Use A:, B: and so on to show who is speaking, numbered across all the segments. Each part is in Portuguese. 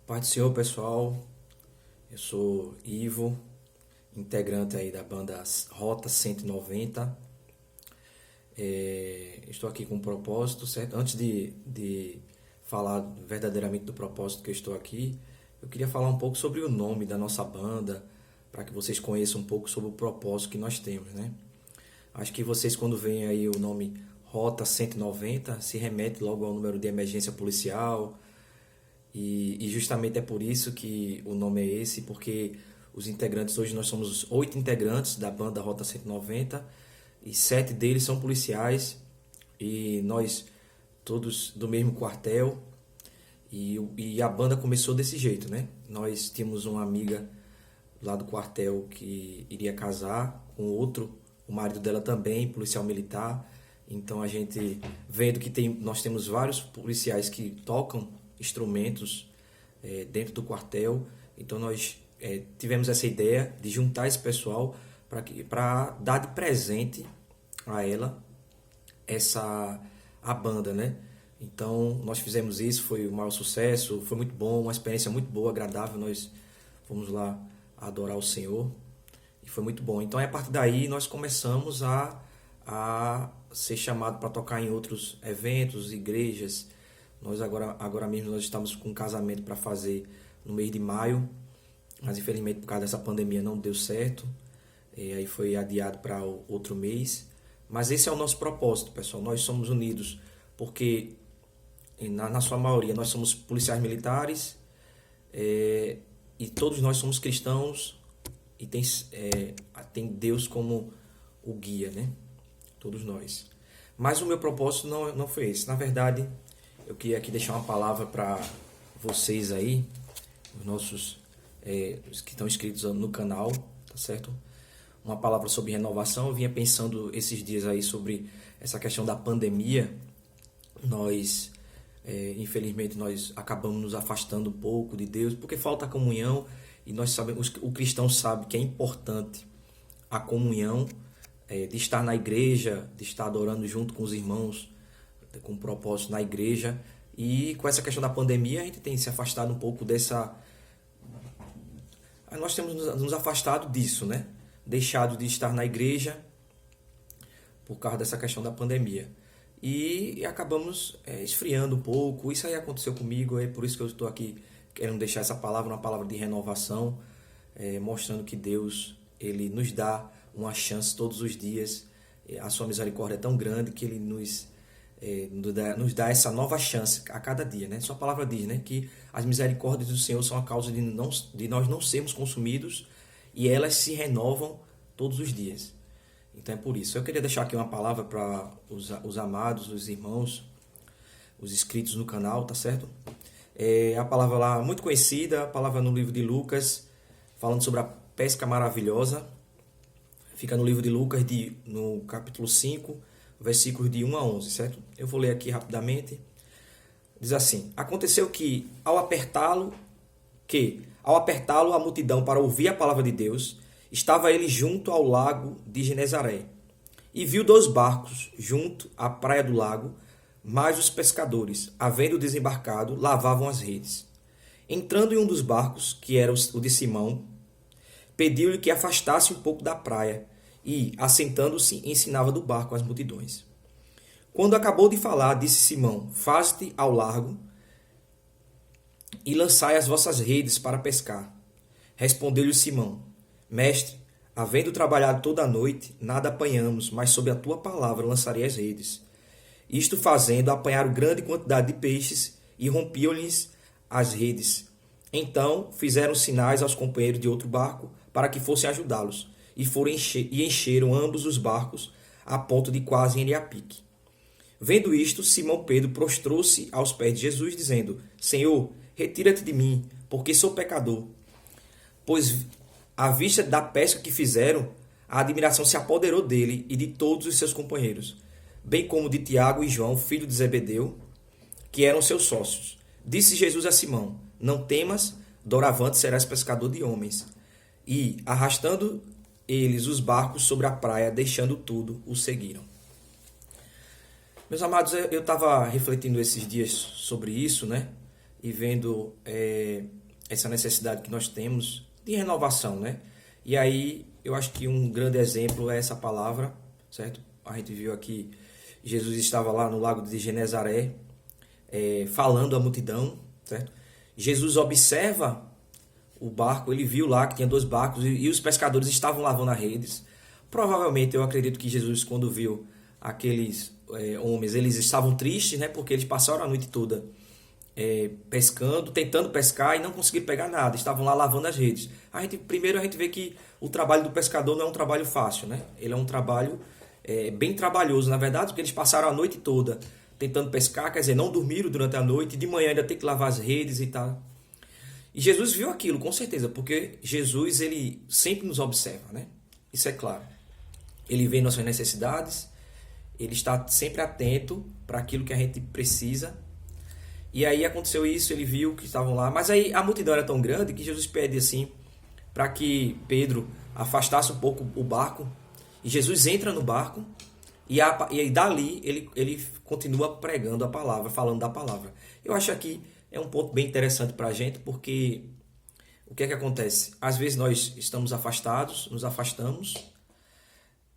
A: Paz do Senhor, pessoal. Eu sou Ivo, integrante aí da banda Rota 190. Estou aqui com um propósito, certo? Antes de falar verdadeiramente do propósito que eu estou aqui, eu queria falar um pouco sobre o nome da nossa banda, para que vocês conheçam um pouco sobre o propósito que nós temos, né? Acho que vocês, quando veem aí o nome Rota 190, se remete logo ao número de emergência policial. E justamente é por isso que o nome é esse, porque os integrantes, hoje nós somos 8 integrantes da banda Rota 190 e 7 deles são policiais e nós todos do mesmo quartel. E a banda começou desse jeito, né? Nós tínhamos uma amiga lá do quartel que iria casar com outro, o marido dela também, policial militar. Então a gente vendo que nós temos vários policiais que tocam instrumentos dentro do quartel. Então nós tivemos essa ideia de juntar esse pessoal para dar de presente a ela a banda, né? Então nós fizemos isso, foi um maior sucesso, foi muito bom, uma experiência muito boa, agradável. Nós fomos lá adorar o Senhor e foi muito bom. Então a partir daí nós começamos a ser chamado para tocar em outros eventos, igrejas. Nós agora mesmo nós estamos com um casamento para fazer no mês de maio, mas infelizmente por causa dessa pandemia não deu certo, e aí foi adiado para outro mês. Mas esse é o nosso propósito, pessoal. Nós somos unidos porque, na sua maioria, nós somos policiais militares, e todos nós somos cristãos e tem Deus como o guia, né? Todos nós. Mas o meu propósito não foi esse. Na verdade, eu queria aqui deixar uma palavra para vocês aí, os nossos os que estão inscritos no canal, tá certo? Uma palavra sobre renovação. Eu vinha pensando esses dias aí sobre essa questão da pandemia. Nós, infelizmente, nós acabamos nos afastando um pouco de Deus, porque falta a comunhão, e nós sabemos, o cristão sabe que é importante a comunhão, de estar na igreja, de estar adorando junto com os irmãos, com propósito na igreja. E com essa questão da pandemia a gente tem se afastado um pouco dessa... Nós temos nos afastado disso, né? Deixado de estar na igreja por causa dessa questão da pandemia. E acabamos esfriando um pouco. Isso aí aconteceu comigo, é por isso que eu estou aqui querendo deixar essa palavra, uma palavra de renovação, mostrando que Deus, Ele nos dá uma chance todos os dias. A sua misericórdia é tão grande que Ele nos dá essa nova chance a cada dia, né? Sua palavra diz, né, que as misericórdias do Senhor são a causa de nós não sermos consumidos, e elas se renovam todos os dias. Então é por isso. Eu queria deixar aqui uma palavra para os amados, os irmãos, os inscritos no canal, tá certo? A palavra lá muito conhecida, a palavra no livro de Lucas, falando sobre a pesca maravilhosa. Fica no livro de Lucas, no capítulo 5, versículos de 1 a 11, certo? Eu vou ler aqui rapidamente. Diz assim: Aconteceu que, ao apertá-lo, a multidão para ouvir a palavra de Deus, estava ele junto ao lago de Genezaré, e viu 2 barcos junto à praia do lago, mas os pescadores, havendo desembarcado, lavavam as redes. Entrando em um dos barcos, que era o de Simão, pediu-lhe que afastasse um pouco da praia, e, assentando-se, ensinava do barco às multidões. Quando acabou de falar, disse Simão: Faze-te ao largo e lançai as vossas redes para pescar. Respondeu-lhe Simão: Mestre, havendo trabalhado toda a noite, nada apanhamos, mas sob a tua palavra lançarei as redes. Isto fazendo, apanharam grande quantidade de peixes e rompiam-lhes as redes. Então fizeram sinais aos companheiros de outro barco para que fossem ajudá-los, e encheram ambos os barcos a ponto de quase irem a pique. Vendo isto, Simão Pedro prostrou-se aos pés de Jesus, dizendo: Senhor, retira-te de mim, porque sou pecador. Pois, à vista da pesca que fizeram, a admiração se apoderou dele e de todos os seus companheiros, bem como de Tiago e João, filho de Zebedeu, que eram seus sócios. Disse Jesus a Simão: Não temas, doravante serás pescador de homens. E, arrastando eles os barcos sobre a praia, deixando tudo, o seguiram. Meus amados, eu estava refletindo esses dias sobre isso, né? e vendo essa necessidade que nós temos de renovação, né? E aí eu acho que um grande exemplo é essa palavra, certo? A gente viu aqui, Jesus estava lá no lago de Genezaré, falando à multidão, certo? Jesus observa o barco, ele viu lá que tinha 2 barcos e os pescadores estavam lavando as redes. Provavelmente eu acredito que Jesus, quando viu aqueles homens, eles estavam tristes, né? Porque eles passaram a noite toda pescando, tentando pescar e não conseguiram pegar nada, estavam lá lavando as redes. Primeiro a gente vê que o trabalho do pescador não é um trabalho fácil, né? Ele é um trabalho bem trabalhoso, na verdade, porque eles passaram a noite toda tentando pescar, quer dizer, não dormiram durante a noite, de manhã ainda tem que lavar as redes e tal. E Jesus viu aquilo, com certeza, porque Jesus, ele sempre nos observa, né? Isso é claro. Ele vê nossas necessidades, ele está sempre atento para aquilo que a gente precisa. E aí aconteceu isso, ele viu que estavam lá, mas aí a multidão era tão grande que Jesus pede assim para que Pedro afastasse um pouco o barco. E Jesus entra no barco e dali ele continua pregando a palavra, falando da palavra. Eu acho aqui é um ponto bem interessante para a gente, porque o que é que acontece? Às vezes nós estamos afastados, nos afastamos,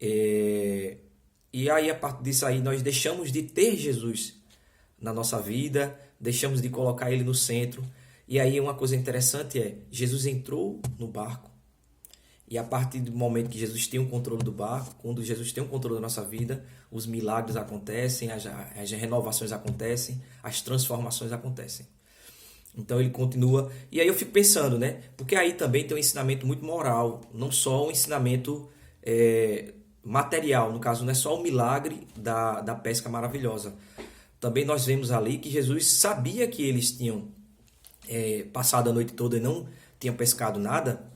A: e aí a partir disso aí nós deixamos de ter Jesus na nossa vida, deixamos de colocar ele no centro. E aí uma coisa interessante Jesus entrou no barco, e a partir do momento que Jesus tem o controle do barco, quando Jesus tem o controle da nossa vida, os milagres acontecem, as renovações acontecem, as transformações acontecem. Então ele continua, e aí eu fico pensando, né? Porque aí também tem um ensinamento muito moral, não só um ensinamento material, no caso não é só o milagre da pesca maravilhosa. Também nós vemos ali que Jesus sabia que eles tinham passado a noite toda e não tinham pescado nada.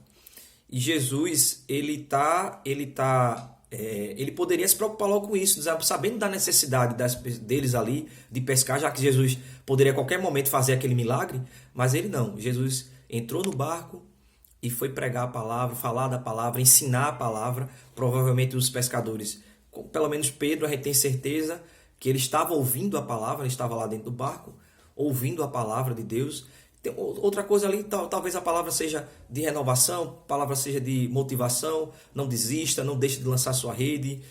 A: E Jesus, ele poderia se preocupar logo com isso, sabendo da necessidade deles ali de pescar, já que Jesus poderia a qualquer momento fazer aquele milagre, mas ele não. Jesus entrou no barco e foi pregar a palavra, falar da palavra, ensinar a palavra. Provavelmente os pescadores, pelo menos Pedro, a gente tem certeza que ele estava ouvindo a palavra, ele estava lá dentro do barco, ouvindo a palavra de Deus. Tem outra coisa ali, talvez a palavra seja de renovação, a palavra seja de motivação, não desista, não deixe de lançar sua rede.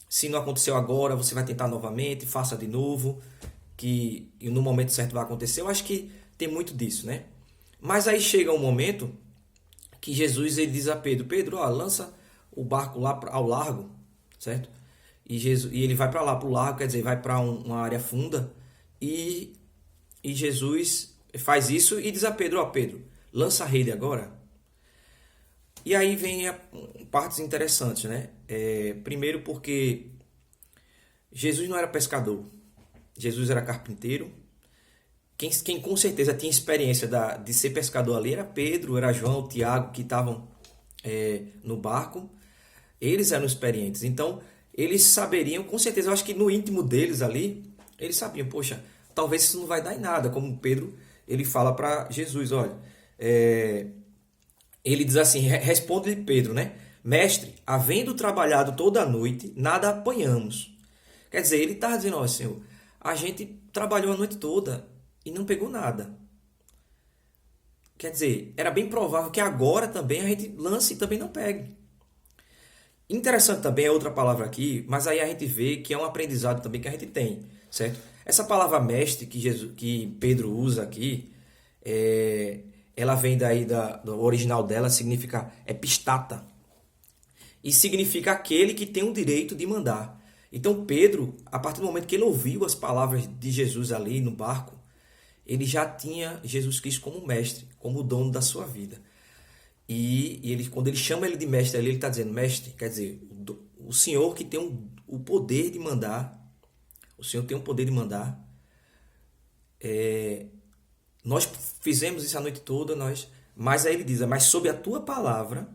A: Se não aconteceu agora, você vai tentar novamente, faça de novo, que no momento certo vai acontecer. Eu acho que tem muito disso, né? Mas aí chega um momento que Jesus ele diz a Pedro, lança o barco lá ao largo, certo? E ele vai para lá, para o largo, quer dizer, vai para uma área funda, e Jesus faz isso e diz a Pedro, Pedro, lança a rede agora. E aí vem partes interessantes, né? Primeiro porque Jesus não era pescador, Jesus era carpinteiro. Quem com certeza tinha experiência de ser pescador ali era Pedro, era João, Tiago, que estavam no barco. Eles eram experientes, então eles saberiam, com certeza, eu acho que no íntimo deles ali, eles sabiam, poxa, talvez isso não vai dar em nada, como Pedro, ele fala para Jesus, olha, ele diz assim, responde-lhe Pedro, né? Mestre, havendo trabalhado toda a noite, nada apanhamos. Quer dizer, ele está dizendo, ó Senhor, a gente trabalhou a noite toda e não pegou nada. Quer dizer, era bem provável que agora também a gente lance e também não pegue. Interessante também é outra palavra aqui, mas aí a gente vê que é um aprendizado também que a gente tem, certo? Essa palavra mestre que Pedro usa aqui, ela vem daí do original dela, significa epistata. E significa aquele que tem o direito de mandar. Então Pedro, a partir do momento que ele ouviu as palavras de Jesus ali no barco, ele já tinha Jesus Cristo como mestre, como dono da sua vida. E ele, quando ele chama ele de mestre ali, ele está dizendo, mestre, quer dizer, o Senhor que tem o poder de mandar, o Senhor tem o poder de mandar. Nós fizemos isso a noite toda, mas aí ele diz, mas sob a tua palavra,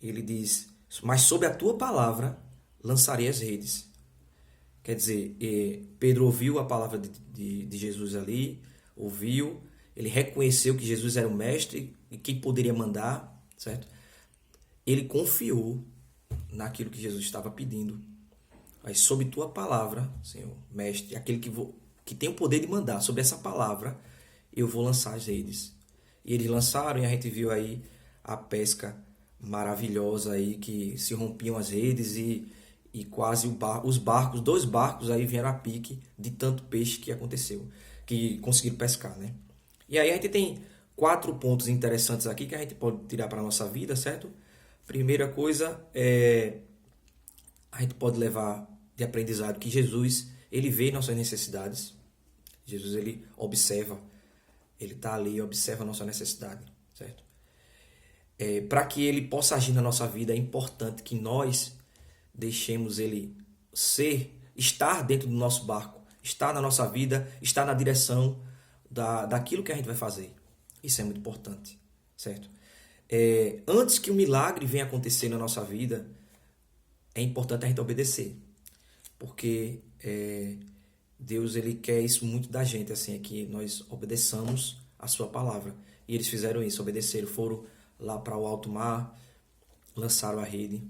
A: ele diz, mas sob a tua palavra lançarei as redes. Quer dizer, Pedro ouviu a palavra de Jesus ali, ouviu, ele reconheceu que Jesus era o mestre e quem poderia mandar, certo? Ele confiou naquilo que Jesus estava pedindo. Mas sob tua palavra, Senhor, mestre, aquele que tem o poder de mandar, sobre essa palavra, eu vou lançar as redes. E eles lançaram e a gente viu aí a pesca maravilhosa aí, que se rompiam as redes e quase os barcos, 2 barcos aí vieram a pique de tanto peixe que aconteceu, que conseguiram pescar, né? E aí a gente tem 4 pontos interessantes aqui que a gente pode tirar para a nossa vida, certo? Primeira coisa a gente pode levar de aprendizado que Jesus, ele vê nossas necessidades. Jesus, ele observa, ele está ali e observa a nossa necessidade, certo? Para que ele possa agir na nossa vida, é importante que nós deixemos ele estar dentro do nosso barco, estar na nossa vida, estar na direção daquilo que a gente vai fazer. Isso é muito importante, certo? Antes que o milagre venha acontecer na nossa vida, é importante a gente obedecer, porque Deus, ele quer isso muito da gente, assim, é que nós obedeçamos a sua palavra. E eles fizeram isso, obedeceram, foram lá para o alto mar, lançaram a rede,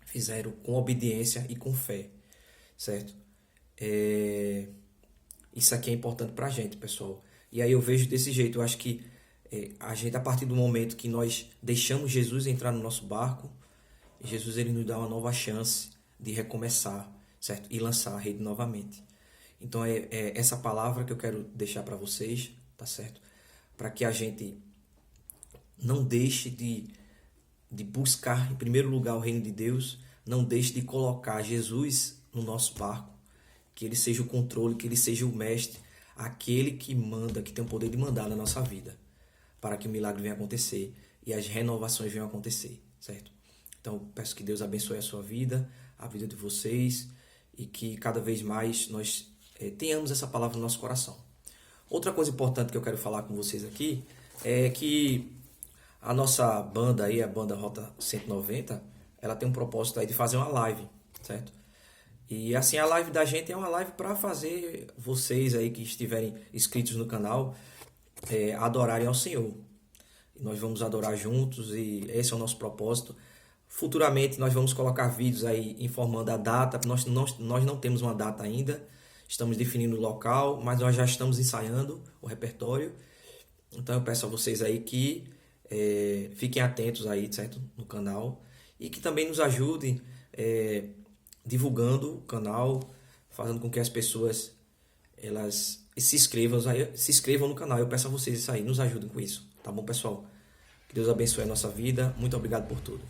A: fizeram com obediência e com fé, certo? Isso aqui é importante para a gente, pessoal. E aí eu vejo desse jeito, eu acho que a gente, a partir do momento que nós deixamos Jesus entrar no nosso barco, Jesus, ele nos dá uma nova chance de recomeçar, certo? E lançar a rede novamente. Então é essa palavra que eu quero deixar para vocês, tá certo? Para que a gente não deixe de buscar em primeiro lugar o reino de Deus, não deixe de colocar Jesus no nosso barco, que ele seja o controle, que ele seja o mestre, aquele que manda, que tem o poder de mandar na nossa vida, para que o milagre venha acontecer e as renovações venham acontecer, certo? Então peço que Deus abençoe a sua vida, a vida de vocês, e que cada vez mais nós tenhamos essa palavra no nosso coração. Outra coisa importante que eu quero falar com vocês aqui é que a nossa banda aí, a banda Rota 190, ela tem um propósito aí de fazer uma live, certo? E assim, a live da gente é uma live para fazer vocês aí que estiverem inscritos no canal adorarem ao Senhor. E nós vamos adorar juntos e esse é o nosso propósito. Futuramente nós vamos colocar vídeos aí informando a data. Nós não temos uma data ainda, estamos definindo o local, mas nós já estamos ensaiando o repertório. Então eu peço a vocês aí que fiquem atentos aí, certo? No canal, e que também nos ajudem divulgando o canal, fazendo com que as pessoas elas se inscrevam no canal. Eu peço a vocês isso aí, nos ajudem com isso, tá bom, pessoal? Que Deus abençoe a nossa vida. Muito obrigado por tudo.